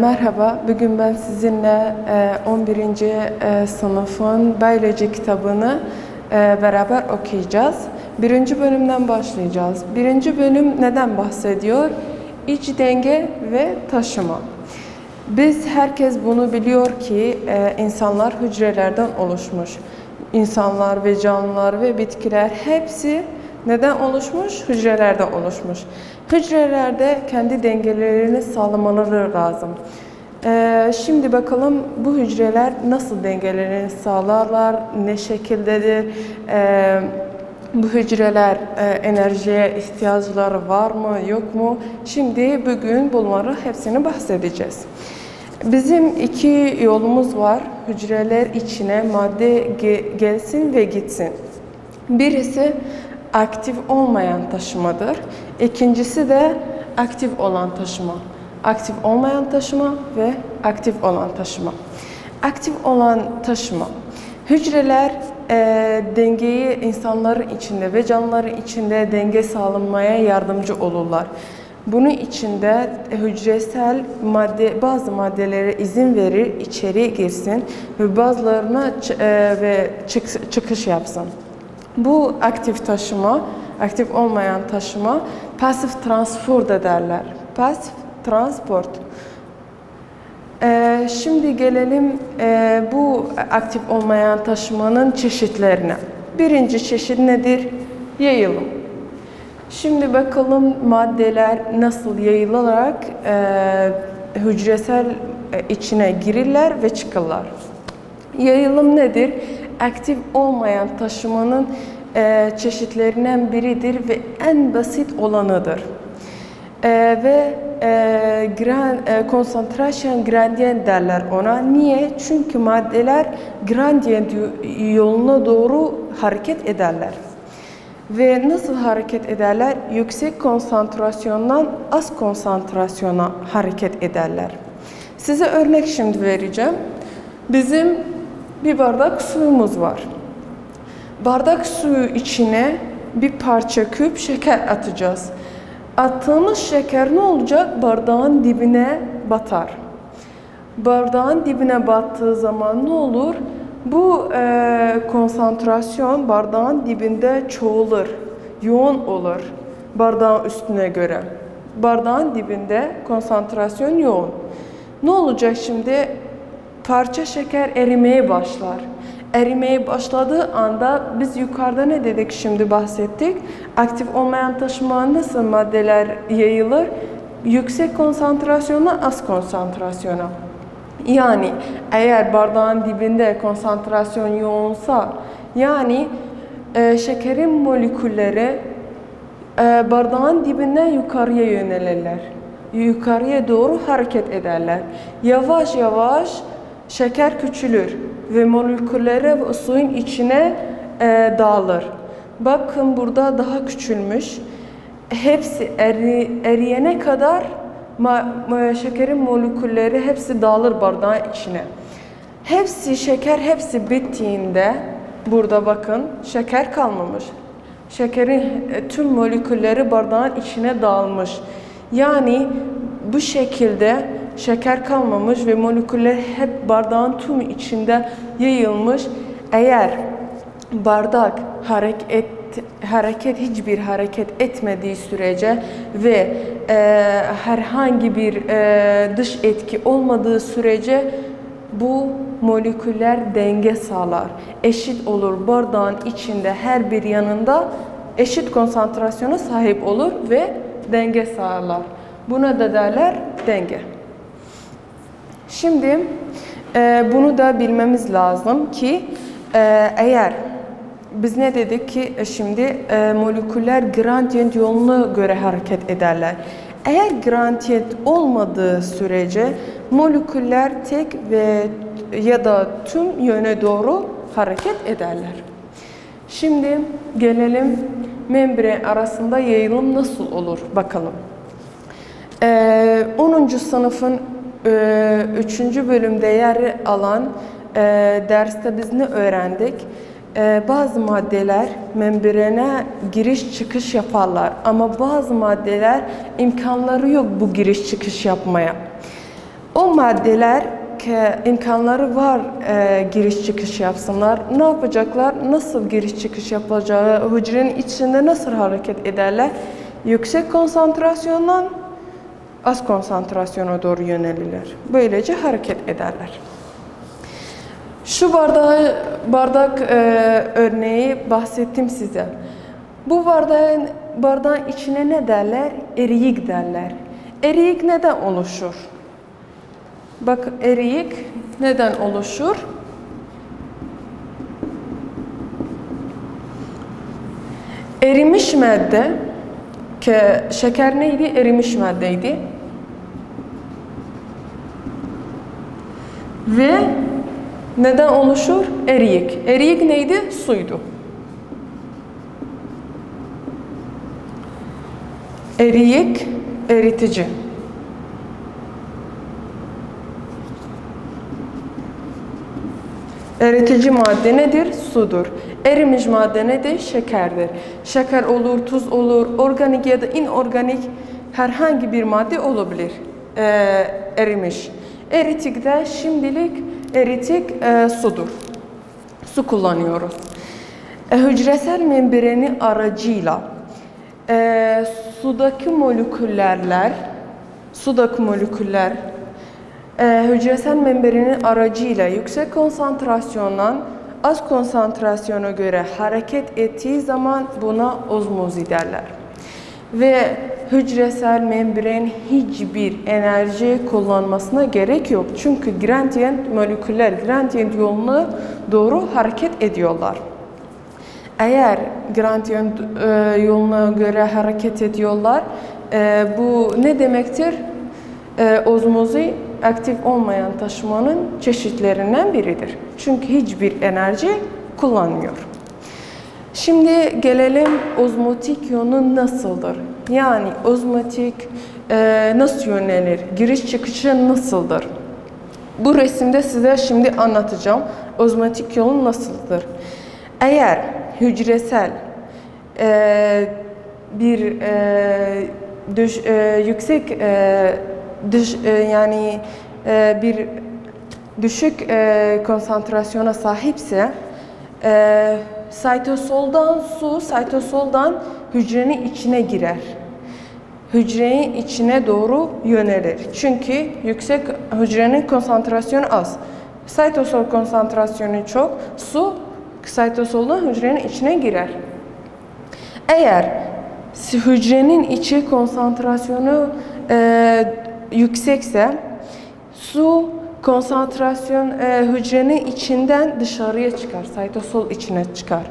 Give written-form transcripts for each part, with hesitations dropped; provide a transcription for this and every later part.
Merhaba, bugün ben sizinle 11. sınıfın biyoloji kitabını beraber okuyacağız. Birinci bölümden başlayacağız. Birinci bölüm neden bahsediyor? İç denge ve taşıma. Herkes bunu biliyor ki insanlar hücrelerden oluşmuş. İnsanlar ve canlılar ve bitkiler hepsi neden oluşmuş? Hücrelerden oluşmuş. Hücrelerde kendi dengelerini sağlamaları lazım. Şimdi bakalım bu hücreler nasıl dengelerini sağlarlar, ne şekildedir, bu hücreler enerjiye ihtiyaçları var mı, yok mu? Şimdi bugün bunları hepsini bahsedeceğiz. Bizim iki yolumuz var. Hücreler içine madde gelsin ve gitsin. Birisi aktif olmayan taşımadır. İkincisi de aktif olan taşıma. Aktif olmayan taşıma ve aktif olan taşıma. Aktif olan taşıma. Hücreler dengeyi insanların içinde ve canlıların içinde denge sağlanmaya yardımcı olurlar. Bunun içinde hücresel bazı maddelere izin verir, içeri girsin ve bazılarına çıkış yapsın. Bu aktif taşıma, aktif olmayan taşıma, pasif transport da derler. Pasif transport. Şimdi gelelim bu aktif olmayan taşımanın çeşitlerine. Birinci çeşit nedir? Yayılım. Şimdi bakalım maddeler nasıl yayılarak hücresel içine girirler ve çıkarlar. Yayılım nedir? Aktif olmayan taşımanın çeşitlerinden biridir ve en basit olanıdır. Concentration gradient derler ona. Niye? Çünkü maddeler gradient yoluna doğru hareket ederler. Ve nasıl hareket ederler? Yüksek konsantrasyondan az konsantrasyona hareket ederler. Size örnek şimdi vereceğim. Bizim bir bardak suyumuz var. Bardak suyu içine bir parça küp şeker atacağız. Attığımız şeker ne olacak? Bardağın dibine batar. Bardağın dibine battığı zaman ne olur? Bu konsantrasyon bardağın dibinde çoğalır, yoğun olur bardağın üstüne göre. Bardağın dibinde konsantrasyon yoğun. Ne olacak şimdi? Parça şeker erimeye başlar. Erimeye başladığı anda biz yukarıda ne dedik şimdi bahsettik? Aktif olmayan taşıma nasıl maddeler yayılır? Yüksek konsantrasyona, az konsantrasyona. Yani eğer bardağın dibinde konsantrasyon yoğunsa, yani şekerin molekülleri bardağın dibinden yukarıya yönelirler. Yukarıya doğru hareket ederler. Yavaş yavaş şeker küçülür ve molekülleri suyun içine dağılır. Bakın burada daha küçülmüş. Hepsi eriyene kadar şekerin molekülleri hepsi dağılır bardağın içine. Şeker hepsi bittiğinde burada bakın şeker kalmamış. Şekerin tüm molekülleri bardağın içine dağılmış. Yani bu şekilde şeker kalmamış ve moleküller hep bardağın tüm içinde yayılmış. Eğer bardak hiçbir hareket etmediği sürece ve herhangi bir dış etki olmadığı sürece bu moleküller denge sağlar. Eşit olur bardağın içinde her bir yanında eşit konsantrasyona sahip olur ve denge sağlar. Buna da derler denge. Şimdi bunu da bilmemiz lazım ki eğer biz ne dedik ki şimdi moleküller gradient yoluna göre hareket ederler. Eğer gradient olmadığı sürece moleküller tek ya da tüm yöne doğru hareket ederler. Şimdi gelelim membran arasında yayılım nasıl olur bakalım. 10. sınıfın 3. bölümde yer alan derste biz ne öğrendik? Bazı maddeler membrana giriş çıkış yaparlar ama bazı maddeler imkanları yok bu giriş çıkış yapmaya. O maddeler imkanları var giriş çıkış yapsınlar. Ne yapacaklar? Nasıl giriş çıkış yapacağı, hücrenin içinde nasıl hareket ederler? Yüksek konsantrasyondan az konsantrasyona doğru yönelirler. Böylece hareket ederler. Şu bardak örneği bahsettim size. Bu bardağın içine ne derler? Eriyik derler. Eriyik neden oluşur? Bak, eriyik neden oluşur? Erimiş madde, şeker neydi? Erimiş maddeydi. Ve neden oluşur? Eriyik. Eriyik neydi? Suydu. Eriyik, eritici. Eritici madde nedir? Sudur. Erimiş madde nedir? Şekerdir. Şeker olur, tuz olur, organik ya da inorganik herhangi bir madde olabilir. Erimiş. Eritik de şimdilik eritik sudur. Su kullanıyoruz. Hücresel membreni aracıyla sudaki moleküller hücresel membrenin aracıyla yüksek konsantrasyondan az konsantrasyona göre hareket ettiği zaman buna ozmozi derler. Ve hücresel membrenin hiçbir enerji kullanmasına gerek yok. Çünkü gradient moleküller gradient yoluna doğru hareket ediyorlar. Eğer gradient yoluna göre hareket ediyorlar, bu ne demektir? Ozmozi aktif olmayan taşımanın çeşitlerinden biridir. Çünkü hiçbir enerji kullanmıyor. Şimdi gelelim ozmotik yönü nasıldır? Yani ozmotik nasıl yönelir? Giriş çıkışı nasıldır? Bu resimde size şimdi anlatacağım. Ozmotik yolu nasıldır? Eğer hücresel yüksek yani bir düşük konsantrasyona sahipse sitosoldan hücrenin içine girer. Hücrenin içine doğru yönelir. Çünkü hücrenin konsantrasyonu az. Sitosol konsantrasyonu çok. Su sitosoldan hücrenin içine girer. Eğer hücrenin içi konsantrasyonu yüksekse su konsantrasyon hücrenin içinden dışarıya çıkar, sitosol içine çıkar.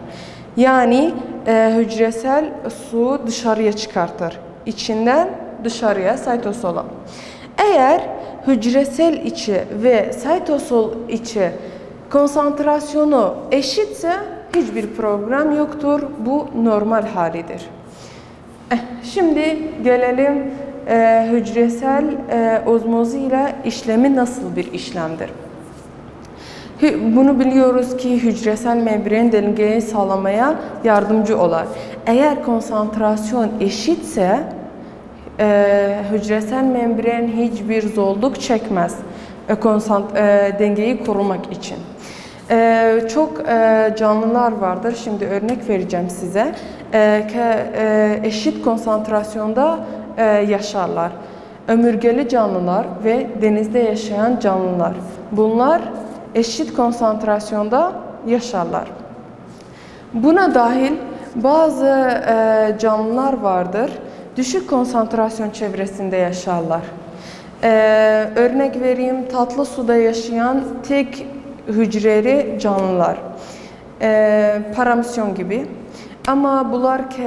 Yani hücresel su dışarıya çıkartır. İçinden dışarıya sitosola. Eğer hücresel içi ve sitosol içi konsantrasyonu eşitse hiçbir problem yoktur. Bu normal halidir. Şimdi gelelim hücresel ozmozi ile işlemi nasıl bir işlemdir? Bunu biliyoruz ki hücresel membran dengeyi sağlamaya yardımcı olur. Eğer konsantrasyon eşitse hücresel membran hiçbir zorluk çekmez dengeyi korumak için. Çok canlılar vardır. Şimdi örnek vereceğim size. Eşit konsantrasyonda yaşarlar. Ömürgeli canlılar ve denizde yaşayan canlılar. Bunlar eşit konsantrasyonda yaşarlar. Buna dahil bazı canlılar vardır. Düşük konsantrasyon çevresinde yaşarlar. Örnek vereyim, tatlı suda yaşayan tek hücreli canlılar. Paramisyon gibi. Ama bunlar ki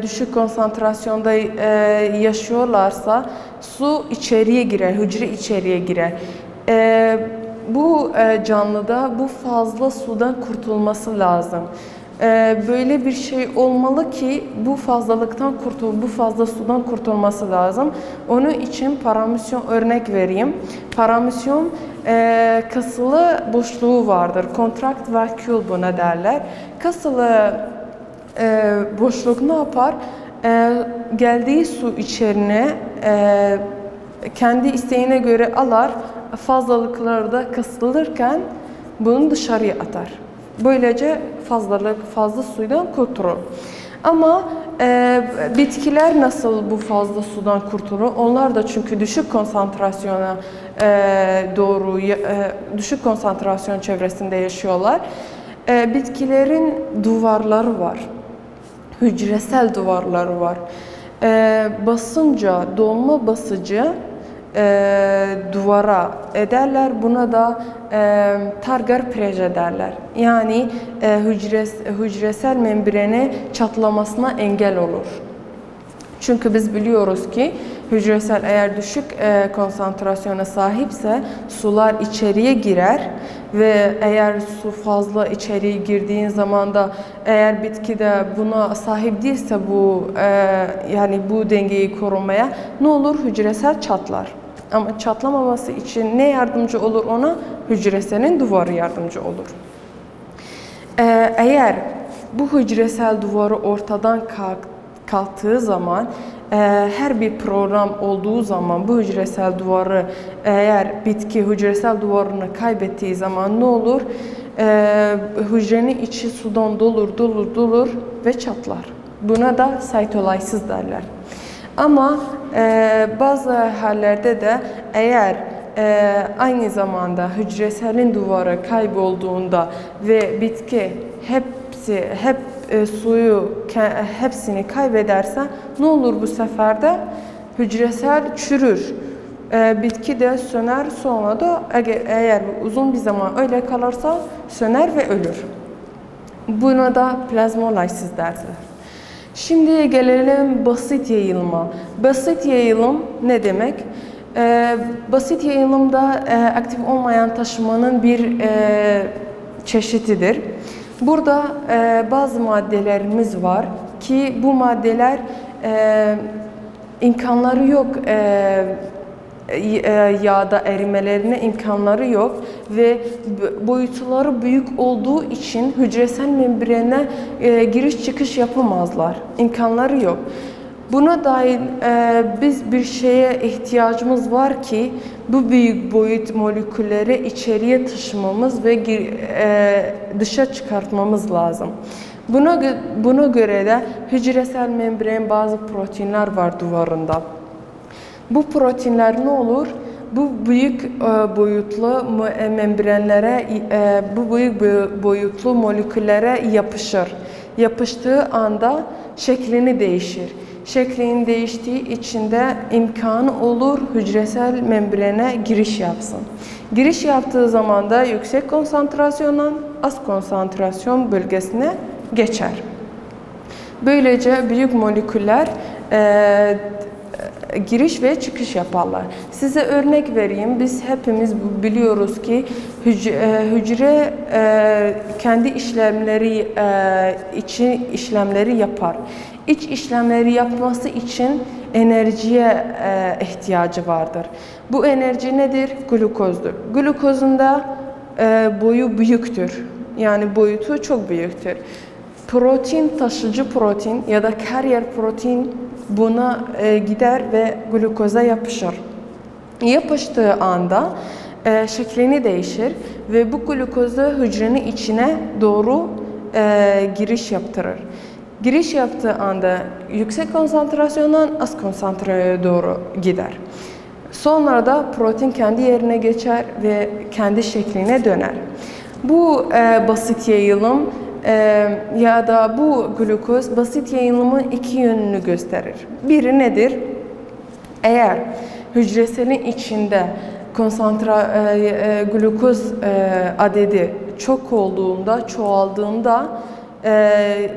düşük konsantrasyonda yaşıyorlarsa su içeriye girer, hücre içeriye girer. Bu canlıda bu fazla sudan kurtulması lazım. Böyle bir şey olmalı ki bu fazlalıktan bu fazla sudan kurtulması lazım. Onun için paramusyon örnek vereyim. Paramusyon kasılı boşluğu vardır. Kontrakt vacuole buna derler. Kasılı boşluk ne yapar? Geldiği su içerine kendi isteğine göre alır. Fazlalıklarda kasılırken bunu dışarıya atar. Böylece fazla suydan kurtulur. Ama bitkiler nasıl bu fazla sudan kurtulur? Onlar da çünkü düşük konsantrasyona düşük konsantrasyon çevresinde yaşıyorlar. Bitkilerin duvarları var. Hücresel duvarları var. Basınca, dolma basıcı duvara ederler. Buna da targar preje derler. Yani hücresel membrene çatlamasına engel olur. Çünkü biz biliyoruz ki hücresel eğer düşük konsantrasyona sahipse sular içeriye girer ve eğer su fazla içeriye girdiğin zaman da eğer bitki de buna sahip değilse yani bu dengeyi korumaya ne olur? Hücresel çatlar. Ama çatlamaması için ne yardımcı olur ona? Hücreselin duvarı yardımcı olur. Eğer bu hücresel duvarı ortadan kalktığı zaman her bir program olduğu zaman bu hücresel duvarı eğer bitki hücresel duvarını kaybettiği zaman ne olur? Hücrenin içi sudan dolur ve çatlar. Buna da sitolizis derler. Ama bazı hallerde de eğer aynı zamanda hücreselin duvarı kaybolduğunda ve bitki suyu hepsini kaybederse ne olur bu sefer de? Hücresel çürür. Bitki de söner, sonra da eğer uzun bir zaman öyle kalırsa söner ve ölür. Buna da plazmolizis derler. Şimdi gelelim basit yayılma. Basit yayılım ne demek? Basit yayılım da aktif olmayan taşımanın bir çeşididir. Burada bazı maddelerimiz var ki bu maddeler imkanları yok, yağda erimelerine imkanları yok ve boyutları büyük olduğu için hücresel membrene giriş çıkış yapamazlar. İmkanları yok. Buna dair biz bir şeye ihtiyacımız var ki bu büyük boyut molekülleri içeriye taşımamız ve dışa çıkartmamız lazım. Buna göre de hücresel membran bazı proteinler var duvarında. Bu proteinler ne olur? Bu büyük boyutlu membranlara, bu büyük boyutlu moleküllere yapışır. Yapıştığı anda şeklini değişir. Şeklinin değiştiği için de imkanı olur hücresel membrane giriş yapsın. Giriş yaptığı zaman da yüksek konsantrasyondan az konsantrasyon bölgesine geçer. Böylece büyük moleküller giriş ve çıkış yaparlar. Size örnek vereyim. Biz hepimiz biliyoruz ki hücre kendi işlemleri yapar. İç işlemleri yapması için enerjiye ihtiyacı vardır. Bu enerji nedir? Glukozdur. Glukozun da boyu büyüktür. Yani boyutu çok büyüktür. Protein, taşıyıcı protein ya da carrier protein buna gider ve glukoza yapışır. Yapıştığı anda şeklini değişir ve bu glukozu hücrenin içine doğru giriş yaptırır. Giriş yaptığı anda yüksek konsantrasyondan az konsantraya doğru gider. Sonra da protein kendi yerine geçer ve kendi şekline döner. Bu basit yayılım ya da bu glukoz basit yayılımın iki yönünü gösterir. Biri nedir? Eğer hücreselin içinde glukoz adedi çok olduğunda, çoğaldığında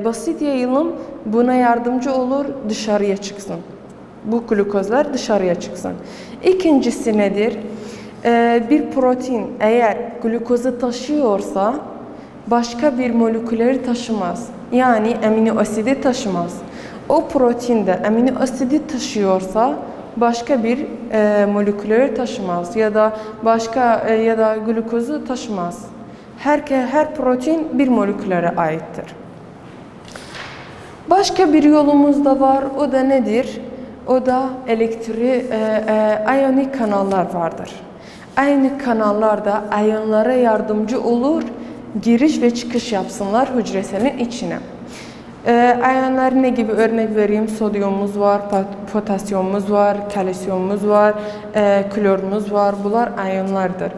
basit yayılım buna yardımcı olur, dışarıya çıksın. Bu glukozlar dışarıya çıksın. İkincisi nedir? Bir protein eğer glukozu taşıyorsa başka bir molekülleri taşımaz. Yani amino asidi taşımaz. O protein de amino asidi taşıyorsa başka bir molekülleri taşımaz ya da başka ya da glukozu taşımaz. Her protein bir moleküllere aittir. Başka bir yolumuz da var. O da nedir? O da iyonik kanallar vardır. Iyonik kanallar da iyonlara yardımcı olur, giriş ve çıkış yapsınlar hücresinin içine. İyonlar ne gibi? Örnek vereyim. Sodyumumuz var, potasyumumuz var, kalsiyumumuz var, klorumuz var. Bunlar iyonlardır.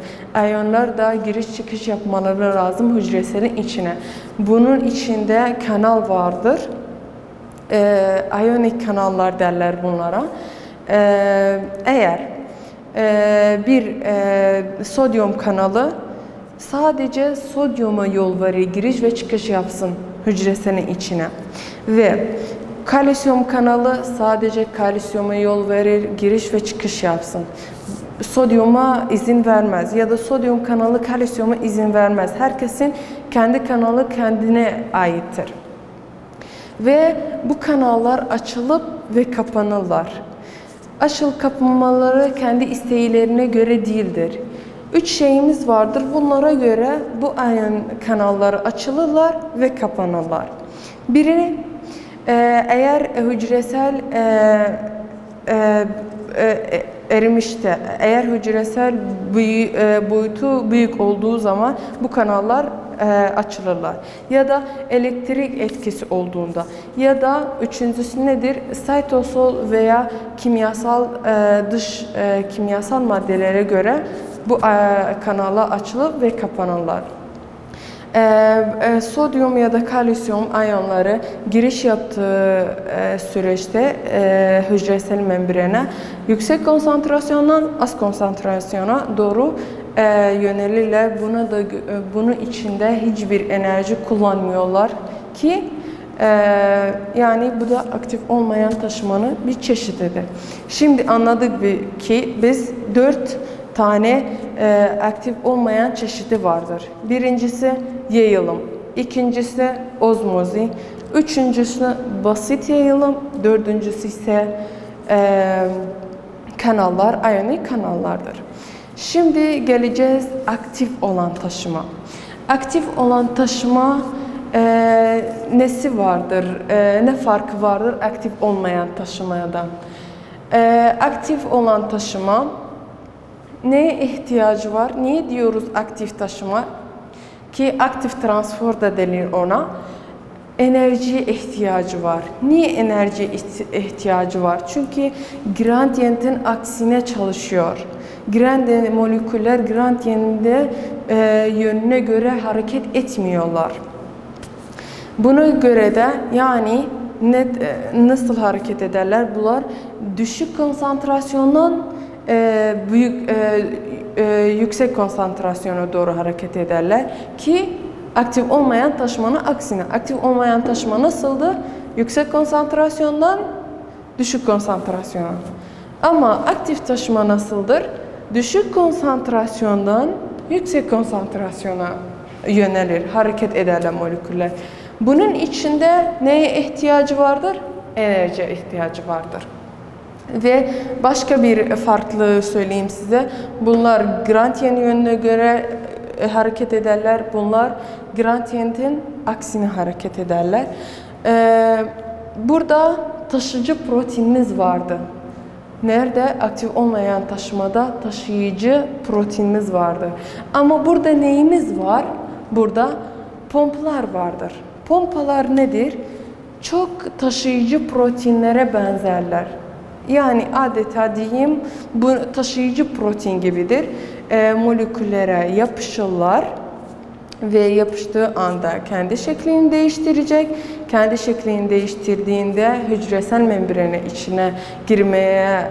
İyonlar da giriş çıkış yapmaları lazım hücresinin içine. Bunun içinde kanal vardır. İyonik kanallar derler bunlara. Eğer bir sodyum kanalı sadece sodyuma yol verir, giriş ve çıkış yapsın hücresinin içine. Ve kalsiyum kanalı sadece kalsiyuma yol verir, giriş ve çıkış yapsın. Sodyuma izin vermez ya da sodyum kanalı kalsiyuma izin vermez. Herkesin kendi kanalı kendine aittir. Ve bu kanallar açılıp ve kapanırlar. Açılıp kapanmaları kendi isteğlerine göre değildir. 3 şeyimiz vardır. Bunlara göre bu iyon kanalları açılırlar ve kapanırlar. Biri eğer hücresel erimişte, eğer hücresel boyutu büyük olduğu zaman bu kanallar açılırlar. Ya da elektrik etkisi olduğunda. Ya da üçüncüsü nedir? Sitosol veya kimyasal maddelere göre bu kanallar açılır ve kapanırlar. Sodyum ya da kalsiyum iyonları giriş yaptığı süreçte hücresel membrana yüksek konsantrasyondan az konsantrasyona doğru yönelirler. Bunun içinde hiçbir enerji kullanmıyorlar ki yani bu da aktif olmayan taşımanın bir çeşididir. Şimdi anladık ki biz 4 tane aktif olmayan çeşidi vardır. Birincisi yayılım, ikincisi ozmozi, üçüncüsü basit yayılım, dördüncüsü ise kanallar, iyonik kanallardır. Şimdi geleceğiz aktif olan taşıma. Aktif olan taşıma nesi vardır, ne farkı vardır aktif olmayan taşımadan? Aktif olan taşıma neye ihtiyacı var? Niye diyoruz aktif taşıma? Ki aktif transfer da denir ona. Enerjiye ihtiyacı var. Niye enerjiye ihtiyacı var? Çünkü gradiyentin aksine çalışıyor. Moleküller gradiyentinde yönüne göre hareket etmiyorlar. Buna göre de yani nasıl hareket ederler? Bunlar düşük konsantrasyondan yüksek konsantrasyona doğru hareket ederler ki aktif olmayan taşımanın aksine. Aktif olmayan taşıma nasıldı? Yüksek konsantrasyondan düşük konsantrasyona. Ama aktif taşıma nasıldır? Düşük konsantrasyondan yüksek konsantrasyona yönelir, hareket ederler moleküller. Bunun içinde neye ihtiyacı vardır? Enerjiye ihtiyacı vardır. Ve başka bir farklı söyleyeyim size. Bunlar gradient yönüne göre hareket ederler. Bunlar gradientin aksine hareket ederler. Burada taşıyıcı proteinimiz vardı. Nerede? Aktif olmayan taşımada taşıyıcı proteinimiz vardı. Ama burada neyimiz var? Burada pompalar vardır. Pompalar nedir? Çok taşıyıcı proteinlere benzerler. Yani adeta diyeyim bu taşıyıcı protein gibidir. Moleküllere yapışırlar ve yapıştığı anda kendi şeklini değiştirecek. Kendi şeklini değiştirdiğinde hücresel membranın içine girmeye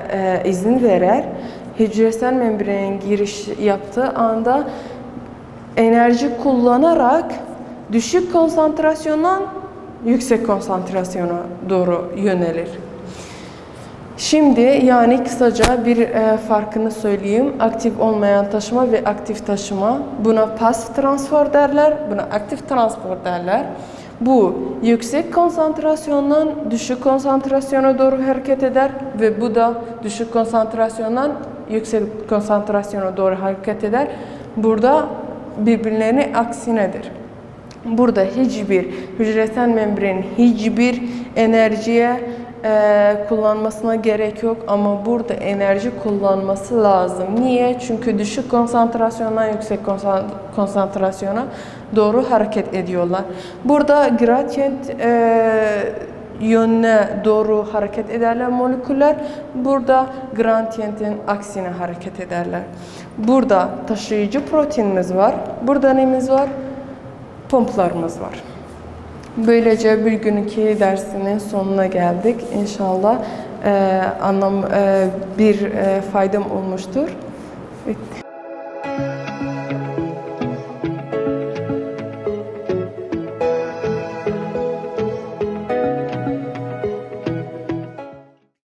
izin verir. Hücresel membranın giriş yaptığı anda enerji kullanarak düşük konsantrasyondan yüksek konsantrasyona doğru yönelir. Şimdi yani kısaca bir farkını söyleyeyim. Aktif olmayan taşıma ve aktif taşıma. Buna pasif transfer derler, buna aktif transfer derler. Bu yüksek konsantrasyondan düşük konsantrasyona doğru hareket eder ve bu da düşük konsantrasyondan yüksek konsantrasyona doğru hareket eder. Burada birbirlerinin aksinedir. Burada hiçbir hücresel membrenin hiçbir enerjiye kullanmasına gerek yok ama burada enerji kullanması lazım. Niye? Çünkü düşük konsantrasyondan yüksek konsantrasyona doğru hareket ediyorlar. Burada gradient yönüne doğru hareket ederler moleküller. Burada gradientin aksine hareket ederler. Burada taşıyıcı proteinimiz var. Burada neyimiz var? Pomplarımız var. Böylece bir günkü dersinin sonuna geldik. İnşallah bir faydam olmuştur. Bitti.